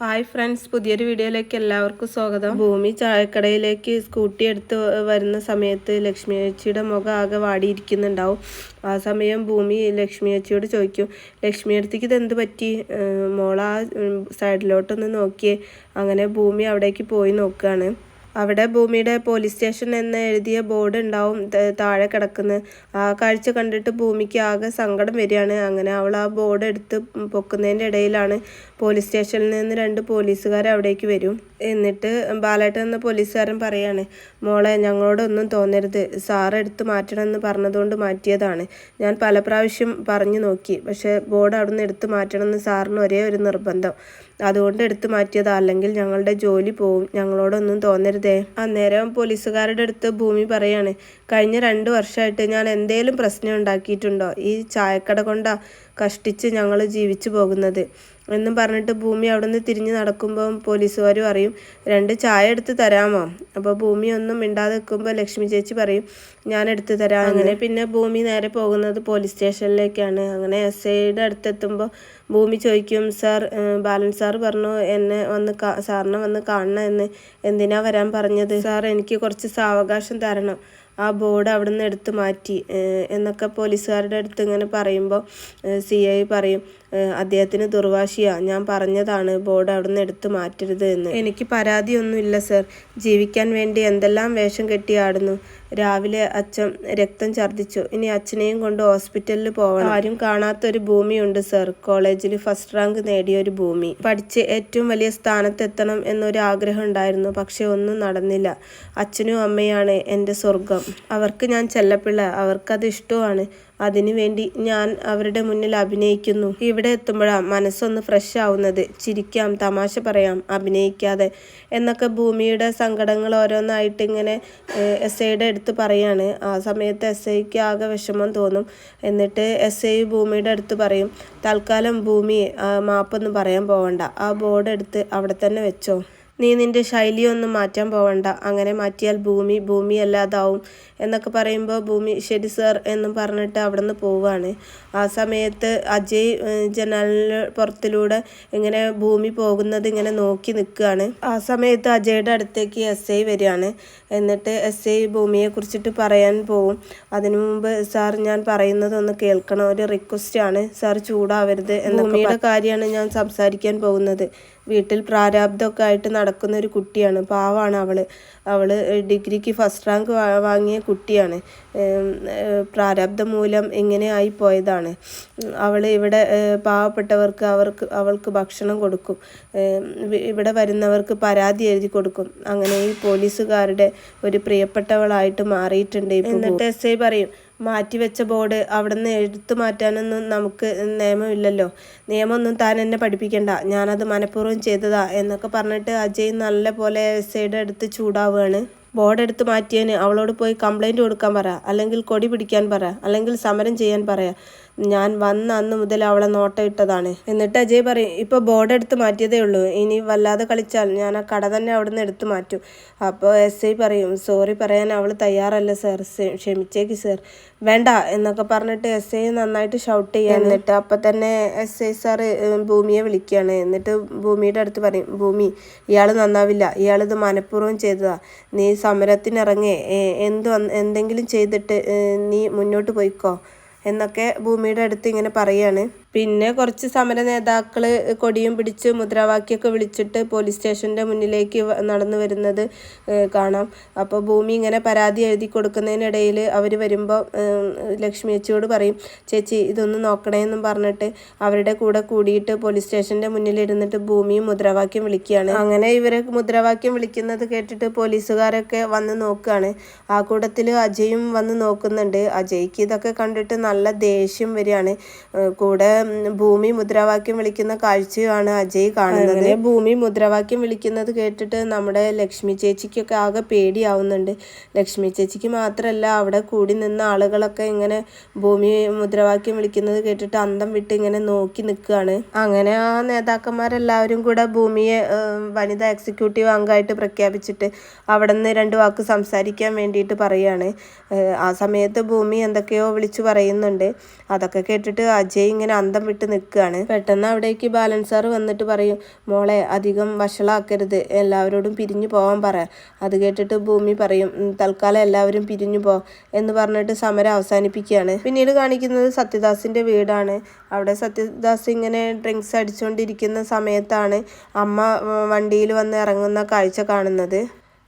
Hi friends, പുതിയൊരു വീഡിയോയിലേക്ക് എല്ലാവർക്കും സ്വാഗതം. ഭൂമി ചായക്കടയിലേക്ക് സ്കൂട്ടി എടുത്ത് വരുന്ന സമയത്ത് ലക്ഷ്മി ചേച്ചിയുടെ മുഖം ആകെ വാടിയിരിക്കുന്നുണ്ടാവും. ആ സമയം ഭൂമി ലക്ഷ്മി ചേച്ചിയോട് ചോദിക്കും, ലക്ഷ്മി ചേച്ചിക്ക് ഇതെന്ത് പറ്റി, മോള സൈഡിലോട്ടൊന്ന് നോക്കിയേ. അങ്ങനെ ഭൂമി അവിടേക്ക് പോയി നോക്കുകയാണ്. അവിടെ ഭൂമിയുടെ പോലീസ് സ്റ്റേഷൻ എന്ന് എഴുതിയ ബോർഡ് ഉണ്ടാവും താഴെ കിടക്കുന്നത്. ആ കാഴ്ച കണ്ടിട്ട് ഭൂമിക്ക് ആകെ സങ്കടം വരികയാണ്. അങ്ങനെ അവൾ ആ ബോർഡ് എടുത്ത് പൊക്കുന്നതിൻ്റെ ഇടയിലാണ് പോലീസ് സ്റ്റേഷനിൽ നിന്ന് 2 പോലീസുകാർ അവിടേക്ക് വരും. എന്നിട്ട് ബാലേട്ടൻ എന്ന പോലീസുകാരൻ പറയാണ്, മോളെ ഞങ്ങളോടൊന്നും തോന്നരുത്, സാറ് എടുത്ത് മാറ്റണമെന്ന് പറഞ്ഞതുകൊണ്ട് മാറ്റിയതാണ്. ഞാൻ പല പ്രാവശ്യം പറഞ്ഞു നോക്കി, പക്ഷേ ബോർഡ് അവിടെ നിന്ന് എടുത്ത് മാറ്റണമെന്ന് സാറിന് ഒരേ ഒരു നിർബന്ധം, അതുകൊണ്ട് എടുത്തു മാറ്റിയതാ, അല്ലെങ്കിൽ ഞങ്ങളുടെ ജോലി പോവും, ഞങ്ങളോടൊന്നും തോന്നരുതേ. അന്നേരം പോലീസുകാരുടെ അടുത്ത് ഭൂമി പറയാണ്, കഴിഞ്ഞ 2 വർഷമായിട്ട് ഞാൻ എന്തേലും പ്രശ്നം ഉണ്ടാക്കിയിട്ടുണ്ടോ? ഈ ചായക്കട കൊണ്ടാ കഷ്ടിച്ച് ഞങ്ങൾ ജീവിച്ചു പോകുന്നത് എന്നും പറഞ്ഞിട്ട് ഭൂമി അവിടെ നിന്ന് തിരിഞ്ഞ് നടക്കുമ്പോൾ പോലീസുകാർ പറയും, 2 ചായ എടുത്ത് തരാമോ? അപ്പോൾ ഭൂമി ഒന്നും മിണ്ടാതെ നിൽക്കുമ്പോൾ ലക്ഷ്മി ചേച്ചി പറയും, ഞാൻ എടുത്ത് തരാം. അങ്ങനെ പിന്നെ ഭൂമി നേരെ പോകുന്നത് പോലീസ് സ്റ്റേഷനിലേക്കാണ്. അങ്ങനെ SIയുടെ അടുത്തെത്തുമ്പോൾ ഭൂമി ചോദിക്കും, സാർ ബാലൻ സാർ പറഞ്ഞു എന്നെ സാറിനെ വന്ന് കാണണം എന്ന്, എന്തിനാ വരാൻ പറഞ്ഞത്? സാർ എനിക്ക് കുറച്ച് സാവകാശം തരണം, ആ ബോർഡ് അവിടെ നിന്ന് എടുത്ത് മാറ്റി എന്നൊക്കെ പോലീസുകാരുടെ അടുത്ത് ഇങ്ങനെ പറയുമ്പോൾ CI പറയും, അദ്ദേഹത്തിന് ദുർവാശിയാ, ഞാൻ പറഞ്ഞതാണ് ബോർഡ് അവിടെ നിന്ന് എടുത്ത് മാറ്റരുത് എന്ന്. എനിക്ക് പരാതിയൊന്നുമില്ല സർ, ജീവിക്കാൻ വേണ്ടി എന്തെല്ലാം വേഷം കെട്ടിയാടുന്നു. രാവിലെ അച്ഛൻ രക്തം ഛർദ്ദിച്ചു, ഇനി അച്ഛനെയും കൊണ്ട് ഹോസ്പിറ്റലിൽ പോകണം. ആരും കാണാത്തൊരു ഭൂമിയുണ്ട് സർ, കോളേജിൽ ഫസ്റ്റ് റാങ്ക് നേടിയൊരു ഭൂമി. പഠിച്ച് ഏറ്റവും വലിയ സ്ഥാനത്തെത്തണം എന്നൊരു ആഗ്രഹം ഉണ്ടായിരുന്നു, പക്ഷെ ഒന്നും നടന്നില്ല. അച്ഛനും അമ്മയാണ് എൻ്റെ സ്വർഗം, അവർക്ക് ഞാൻ ചെല്ലപ്പിള്ള, അവർക്കത് ഇഷ്ടമാണ്. അതിനുവേണ്ടി ഞാൻ അവരുടെ മുന്നിൽ അഭിനയിക്കുന്നു. ഇവിടെ എത്തുമ്പോഴാണ് മനസ്സൊന്ന് ഫ്രഷ് ആവുന്നത്. ചിരിക്കാം, തമാശ പറയാം, അഭിനയിക്കാതെ എന്നൊക്കെ ഭൂമിയുടെ സങ്കടങ്ങൾ ഓരോന്നായിട്ട് ഇങ്ങനെ SIയുടെ അടുത്ത് പറയാണ്. ആ സമയത്ത് SIക്ക് ആകെ വിഷമം തോന്നും. എന്നിട്ട് SI ഭൂമിയുടെ അടുത്ത് പറയും, തൽക്കാലം ഭൂമി മാപ്പൊന്നും പറയാൻ പോവണ്ട, ആ ബോർഡ് എടുത്ത് അവിടെ തന്നെ വെച്ചോ. നീ നിൻ്റെ ശൈലിയൊന്നും മാറ്റാൻ പോവണ്ട, അങ്ങനെ മാറ്റിയാൽ ഭൂമി അല്ലാതാവും എന്നൊക്കെ പറയുമ്പോൾ ഭൂമി ശരി സർ എന്നും പറഞ്ഞിട്ട് അവിടെ നിന്ന് പോവുകയാണ്. ആ സമയത്ത് അജയ് ജനലിന് പുറത്തിലൂടെ ഇങ്ങനെ ഭൂമി പോകുന്നത് ഇങ്ങനെ നോക്കി നിൽക്കുകയാണ്. ആ സമയത്ത് അജയുടെ അടുത്തേക്ക് SI വരികയാണ്. എന്നിട്ട് SI ഭൂമിയെ കുറിച്ചിട്ട് പറയാൻ പോവും. അതിനു മുമ്പ് സാർ ഞാൻ പറയുന്നതൊന്ന് കേൾക്കണം, ഒരു റിക്വസ്റ്റാണ്, സാർ ചൂടാവരുത്. ഭൂമിയുടെ കാര്യമാണ് ഞാൻ സംസാരിക്കാൻ പോകുന്നത്. വീട്ടിൽ പ്രാരാബ്ദമൊക്കെ ആയിട്ട് നടക്കുന്ന ഒരു കുട്ടിയാണ്, പാവാണ് അവൾ ഡിഗ്രിക്ക് ഫസ്റ്റ് റാങ്ക് വാങ്ങിയ കുട്ടിയാണ്. പ്രാരാബ്ദം മൂലം ഇങ്ങനെ ആയിപ്പോയതാണ്. അവൾ ഇവിടെ പാവപ്പെട്ടവർക്ക് അവൾക്ക് ഭക്ഷണം കൊടുക്കും, ഇവിടെ വരുന്നവർക്ക് പരാതി എഴുതി കൊടുക്കും. അങ്ങനെ ഈ പോലീസുകാരുടെ ഒരു പ്രിയപ്പെട്ടവളായിട്ട് മാറിയിട്ടുണ്ട്. എന്നിട്ട് SI പറയും, മാറ്റിവെച്ച ബോർഡ് അവിടെ നിന്ന് എടുത്തു മാറ്റാനൊന്നും നമുക്ക് നിയമമില്ലല്ലോ, നിയമമൊന്നും താൻ എന്നെ പഠിപ്പിക്കണ്ട, ഞാനത് മനഃപൂർവ്വം ചെയ്തതാ എന്നൊക്കെ പറഞ്ഞിട്ട് അജയ് നല്ല പോലെ SIയുടെ അടുത്ത് ചൂടാവുകയാണ്. ബോർഡ് എടുത്ത് മാറ്റിയതിന് അവളോട് പോയി കംപ്ലൈൻറ്റ് കൊടുക്കാൻ പറ, അല്ലെങ്കിൽ കൊടി പിടിക്കാൻ പറ, അല്ലെങ്കിൽ സമരം ചെയ്യാൻ പറയാം. ഞാൻ വന്ന അന്ന് മുതൽ അവളെ നോട്ടയിട്ടതാണ്. എന്നിട്ട് അജയ് പറയും, ഇപ്പോൾ ബോർഡ് എടുത്ത് മാറ്റിയതേ ഉള്ളൂ, ഇനി വല്ലാതെ കളിച്ചാൽ ഞാൻ ആ കട തന്നെ അവിടെ നിന്ന് എടുത്ത് മാറ്റും. അപ്പോൾ SI പറയും, സോറി പറയാൻ അവൾ തയ്യാറല്ല സർ, ക്ഷമിച്ചേക്ക് സർ. വേണ്ട എന്നൊക്കെ പറഞ്ഞിട്ട് SI നന്നായിട്ട് ഷൗട്ട് ചെയ്യാൻ. എന്നിട്ട് അപ്പം തന്നെ SI സാറ് ഭൂമിയെ വിളിക്കുകയാണ്. എന്നിട്ട് ഭൂമിയുടെ അടുത്ത് പറയും, ഭൂമി ഇയാൾ നന്നാവില്ല, ഇയാളിത് മനഃപൂർവ്വം ചെയ്തതാ, നീ സമരത്തിനിറങ്ങി എന്തെങ്കിലും ചെയ്തിട്ട് നീ മുന്നോട്ട് പോയിക്കോ എന്നൊക്കെ ഭൂമിയുടെ അടുത്ത് ഇങ്ങനെ പറയാണ്. പിന്നെ കുറച്ച് സമര നേതാക്കൾ കൊടിയും പിടിച്ച് മുദ്രാവാക്യമൊക്കെ വിളിച്ചിട്ട് പോലീസ് സ്റ്റേഷൻ്റെ മുന്നിലേക്ക് നടന്നു വരുന്നത് കാണാം. അപ്പോൾ ഭൂമി ഇങ്ങനെ പരാതി എഴുതി കൊടുക്കുന്നതിനിടയിൽ അവർ വരുമ്പോൾ ലക്ഷ്മി ചേച്ചിയോട് പറയും, ചേച്ചി ഇതൊന്ന് നോക്കണേന്നും പറഞ്ഞിട്ട് അവരുടെ കൂടെ കൂടിയിട്ട് പോലീസ് സ്റ്റേഷൻ്റെ മുന്നിലിരുന്നിട്ട് ഭൂമിയും മുദ്രാവാക്യം വിളിക്കുകയാണ്. അങ്ങനെ ഇവരെ മുദ്രാവാക്യം വിളിക്കുന്നത് കേട്ടിട്ട് പോലീസുകാരൊക്കെ വന്ന് നോക്കുകയാണ്. ആ കൂട്ടത്തിൽ അജയും വന്ന് നോക്കുന്നുണ്ട്. അജയ്ക്ക് ഇതൊക്കെ കണ്ടിട്ട് നല്ല ദേഷ്യം വരികയാണ്. കൂടെ ഭൂമി മുദ്രാവാക്യം വിളിക്കുന്ന കാഴ്ചയാണ് അജയ് കാണുന്നത്. ഭൂമി മുദ്രാവാക്യം വിളിക്കുന്നത് കേട്ടിട്ട് നമ്മുടെ ലക്ഷ്മി ചേച്ചിക്കൊക്കെ ആകെ പേടിയാവുന്നുണ്ട്. ലക്ഷ്മി ചേച്ചിക്ക് മാത്രമല്ല, അവിടെ കൂടി നിന്ന ആളുകളൊക്കെ ഇങ്ങനെ ഭൂമി മുദ്രാവാക്യം വിളിക്കുന്നത് കേട്ടിട്ട് അന്തം വിട്ട് ഇങ്ങനെ നോക്കി നിൽക്കുകയാണ്. അങ്ങനെ ആ നേതാക്കന്മാരെല്ലാവരും കൂടെ ഭൂമിയെ വനിതാ എക്സിക്യൂട്ടീവ് അംഗമായിട്ട് പ്രഖ്യാപിച്ചിട്ട് അവിടെ നിന്ന് 2 വാക്ക് സംസാരിക്കാൻ വേണ്ടിയിട്ട് പറയുകയാണ്. ആ സമയത്ത് ഭൂമി എന്തൊക്കെയോ വിളിച്ചു പറയുന്നുണ്ട്. അതൊക്കെ കേട്ടിട്ട് അജയ് ഇങ്ങനെ അന്തം വിട്ട് നിൽക്കുകയാണ്. പെട്ടെന്ന് അവിടേക്ക് ബാലൻസാർ വന്നിട്ട് പറയും, മോളെ അധികം വഷളാക്കരുത്, എല്ലാവരോടും പിരിഞ്ഞു പോകാൻ പറ. അത് കേട്ടിട്ട് ഭൂമി പറയും, തൽക്കാലം എല്ലാവരും പിരിഞ്ഞു പോ എന്ന് പറഞ്ഞിട്ട് സമരം അവസാനിപ്പിക്കുകയാണ്. പിന്നീട് കാണിക്കുന്നത് സത്യദാസിൻ്റെ വീടാണ്. അവിടെ സത്യദാസ് ഇങ്ങനെ ഡ്രിങ്ക്സ് അടിച്ചുകൊണ്ടിരിക്കുന്ന സമയത്താണ് അമ്മ വണ്ടിയിൽ വന്ന് ഇറങ്ങുന്ന കാഴ്ച കാണുന്നത്.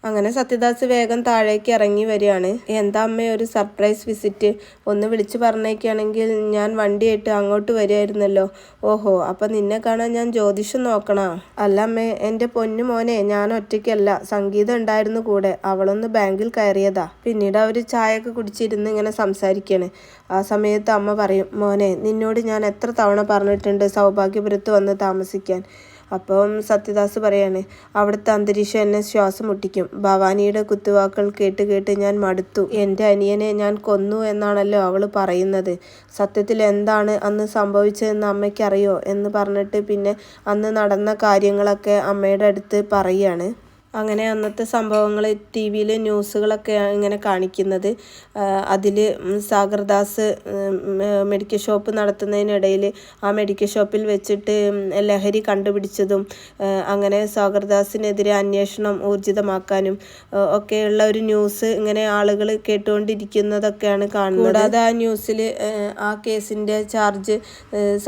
അങ്ങനെ സത്യദാസ് വേഗം താഴേക്ക് ഇറങ്ങി വരികയാണ്. എന്താ അമ്മേ ഒരു സർപ്രൈസ് വിസിറ്റ്, ഒന്ന് വിളിച്ചു പറഞ്ഞേക്കാണെങ്കിൽ ഞാൻ വണ്ടിയായിട്ട് അങ്ങോട്ട് വരുമായിരുന്നല്ലോ. ഓഹോ, അപ്പം നിന്നെ കാണാൻ ഞാൻ ജ്യോതിഷം നോക്കണോ? അല്ല അമ്മേ, എൻ്റെ പൊന്നു മോനെ, ഞാൻ ഒറ്റയ്ക്കല്ല, സംഗീതം ഉണ്ടായിരുന്നു കൂടെ, അവളൊന്ന് ബാങ്കിൽ കയറിയതാ. പിന്നീട് അവർ ചായയൊക്കെ കുടിച്ചിരുന്ന് ഇങ്ങനെ സംസാരിക്കുകയാണ്. ആ സമയത്ത് അമ്മ പറയും, മോനെ നിന്നോട് ഞാൻ എത്ര തവണ പറഞ്ഞിട്ടുണ്ട് സൗഭാഗ്യപുരത്ത് വന്ന് താമസിക്കാൻ. അപ്പം സത്യദാസ് പറയാണ്, അവിടുത്തെ അന്തരീക്ഷം എന്നെ ശ്വാസം മുട്ടിക്കും. ഭവാനിയുടെ കുത്തുവാക്കൾ കേട്ട് കേട്ട് ഞാൻ മടുത്തു. എൻ്റെ അനിയനെ ഞാൻ കൊന്നു എന്നാണല്ലോ അവൾ പറയുന്നത്. സത്യത്തിൽ എന്താണ് അന്ന് സംഭവിച്ചതെന്ന് അമ്മയ്ക്കറിയോ എന്ന് പറഞ്ഞിട്ട് പിന്നെ അന്ന് നടന്ന കാര്യങ്ങളൊക്കെ അമ്മയുടെ അടുത്ത് പറയുകയാണ്. അങ്ങനെ അന്നത്തെ സംഭവങ്ങൾ TV-യിൽ ന്യൂസുകളൊക്കെ ഇങ്ങനെ കാണിക്കുന്നത്. അതിൽ സാഗർദാസ് മെഡിക്കൽ ഷോപ്പ് നടത്തുന്നതിനിടയിൽ ആ മെഡിക്കൽ ഷോപ്പിൽ വെച്ചിട്ട് ലഹരി കണ്ടുപിടിച്ചതും അങ്ങനെ സാഗർദാസിനെതിരെ അന്വേഷണം ഊർജിതമാക്കാനും ഒക്കെയുള്ള ഒരു ന്യൂസ് ഇങ്ങനെ ആളുകൾ കേട്ടുകൊണ്ടിരിക്കുന്നതൊക്കെയാണ് കാണുന്നത്. കൂടാതെ ആ ന്യൂസിൽ ആ കേസിൻ്റെ ചാർജ്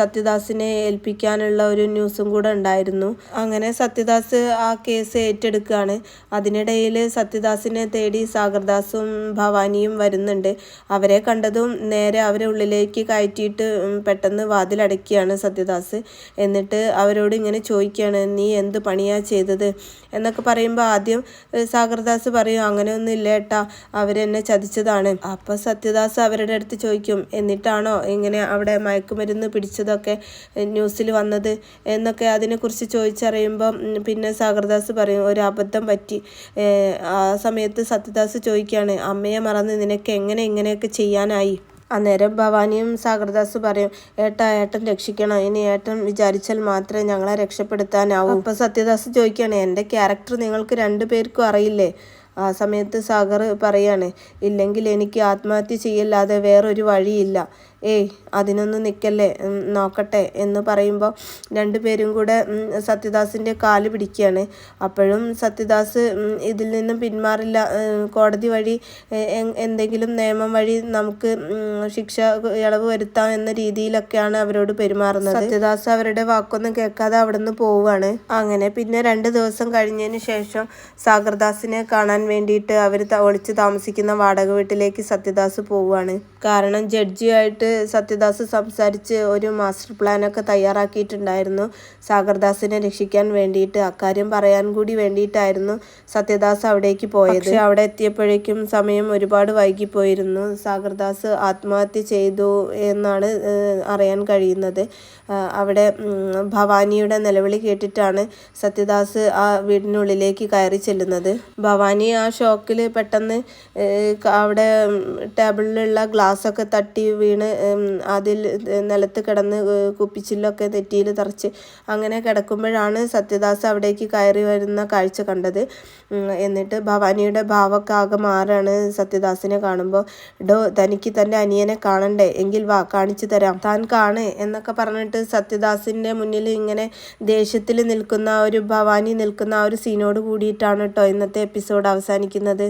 സത്യദാസിനെ ഏൽപ്പിക്കാനുള്ള ഒരു ന്യൂസും കൂടെ ഉണ്ടായിരുന്നു. അങ്ങനെ സത്യദാസ് ആ കേസ് ഏറ്റെടുക്കുക. അതിനിടയിൽ സത്യദാസിനെ തേടി സാഗർദാസും ഭവാനിയും വരുന്നുണ്ട്. അവരെ കണ്ടതും നേരെ അവരെ ഉള്ളിലേക്ക് കയറ്റിയിട്ട് പെട്ടെന്ന് വാതിലടയ്ക്കുകയാണ് സത്യദാസ്. എന്നിട്ട് അവരോട് ഇങ്ങനെ ചോദിക്കുകയാണ്, നീ എന്ത് പണിയാ ചെയ്തത് എന്നൊക്കെ പറയുമ്പോൾ ആദ്യം സാഗർദാസ് പറയും, അങ്ങനെയൊന്നും ഇല്ല ഏട്ടാ, അവരെന്നെ ചതിച്ചതാണ്. അപ്പോൾ സത്യദാസ് അവരുടെ അടുത്ത് ചോദിക്കും, എന്നിട്ടാണോ ഇങ്ങനെ അവിടെ മയക്കുമരുന്ന് പിടിച്ചതൊക്കെ ന്യൂസിൽ വന്നത് എന്നൊക്കെ അതിനെക്കുറിച്ച് ചോദിച്ചറിയുമ്പം പിന്നെ സാഗർദാസ് പറയും, ഒരു അബദ്ധം പറ്റി. ആ സമയത്ത് സത്യദാസ് ചോദിക്കുകയാണ്, അമ്മയെ മറന്ന് നിനക്ക് എങ്ങനെ ഇങ്ങനെയൊക്കെ ചെയ്യാനായി? അന്നേരം ഭവാനിയും സാഗർദാസ് പറയും, ഏട്ടൻ രക്ഷിക്കണം, ഇനി ഏട്ടൻ വിചാരിച്ചാൽ മാത്രമേ ഞങ്ങളെ രക്ഷപ്പെടുത്താനാവൂ. അപ്പം സത്യദാസ് ചോദിക്കുകയാണ്, എൻ്റെ ക്യാരക്ടർ നിങ്ങൾക്ക് 2 പേർക്കും അറിയില്ലേ? ആ സമയത്ത് സാഗർ പറയാണ്, ഇല്ലെങ്കിൽ എനിക്ക് ആത്മഹത്യ ചെയ്യല്ലാതെ വേറൊരു വഴിയില്ല. അതിനൊന്നും നിൽക്കല്ലേ, നോക്കട്ടെ എന്ന് പറയുമ്പോൾ 2 പേരും കൂടെ സത്യദാസിൻ്റെ കാല് പിടിക്കുകയാണ്. അപ്പോഴും സത്യദാസ് ഇതിൽ നിന്നും പിന്മാറില്ല. കോടതി വഴി എന്തെങ്കിലും നിയമം വഴി നമുക്ക് ശിക്ഷ ഇളവ് വരുത്താം എന്ന രീതിയിലൊക്കെയാണ് അവരോട് പെരുമാറുന്നത്. സത്യദാസ് അവരുടെ വാക്കൊന്നും കേൾക്കാതെ അവിടെ നിന്ന് പോവുകയാണ്. അങ്ങനെ പിന്നെ 2 ദിവസം കഴിഞ്ഞതിന് ശേഷം സാഗർദാസിനെ കാണാൻ വേണ്ടിയിട്ട് അവർ ഒളിച്ച് താമസിക്കുന്ന വാടക വീട്ടിലേക്ക് സത്യദാസ് പോവുകയാണ്. കാരണം ജഡ്ജിയായിട്ട് സത്യദാസ് സംസാരിച്ച് ഒരു മാസ്റ്റർ പ്ലാനൊക്കെ തയ്യാറാക്കിയിട്ടുണ്ടായിരുന്നു സാഗർദാസിനെ രക്ഷിക്കാൻ വേണ്ടിയിട്ട്. അക്കാര്യം പറയാൻ കൂടി വേണ്ടിയിട്ടായിരുന്നു സത്യദാസ് അവിടേക്ക് പോയത്. പക്ഷെ അവിടെ എത്തിയപ്പോഴേക്കും സമയം ഒരുപാട് വൈകിപ്പോയിരുന്നു. സാഗർദാസ് ആത്മഹത്യ ചെയ്തു എന്നാണ് അറിയാൻ കഴിയുന്നത്. അവിടെ ഭവാനിയുടെ നിലവിളി കേട്ടിട്ടാണ് സത്യദാസ് ആ വീടിനുള്ളിലേക്ക് കയറി ചെല്ലുന്നത്. ഭവാനി ആ ഷോക്കിൽ പെട്ടെന്ന് അവിടെ ടേബിളിലുള്ള ഗ്ലാസ്സൊക്കെ തട്ടി വീണ് അതിൽ നിലത്ത് കിടന്ന് കുപ്പിച്ചില്ലൊക്കെ നെറ്റിയിൽ തറച്ച് അങ്ങനെ കിടക്കുമ്പോഴാണ് സത്യദാസ് അവിടേക്ക് കയറി വരുന്ന കാഴ്ച കണ്ടത്. എന്നിട്ട് ഭവാനിയുടെ ഭാവമൊക്കെ ആകെ മാറാണ് സത്യദാസിനെ കാണുമ്പോൾ. തനിക്ക് തൻ്റെ അനിയനെ കാണണ്ടേ, എങ്കിൽ വാ കാണിച്ചു തരാം, താൻ കാണ് എന്നൊക്കെ പറഞ്ഞിട്ട് സത്യദാസിൻ്റെ മുന്നിൽ ഇങ്ങനെ ദേഷ്യത്തിൽ നിൽക്കുന്ന ഒരു ഭവാനി നിൽക്കുന്ന ആ ഒരു സീനോട് കൂടിയിട്ടാണ് കേട്ടോ ഇന്നത്തെ എപ്പിസോഡ് അവസാനിക്കുന്നത്.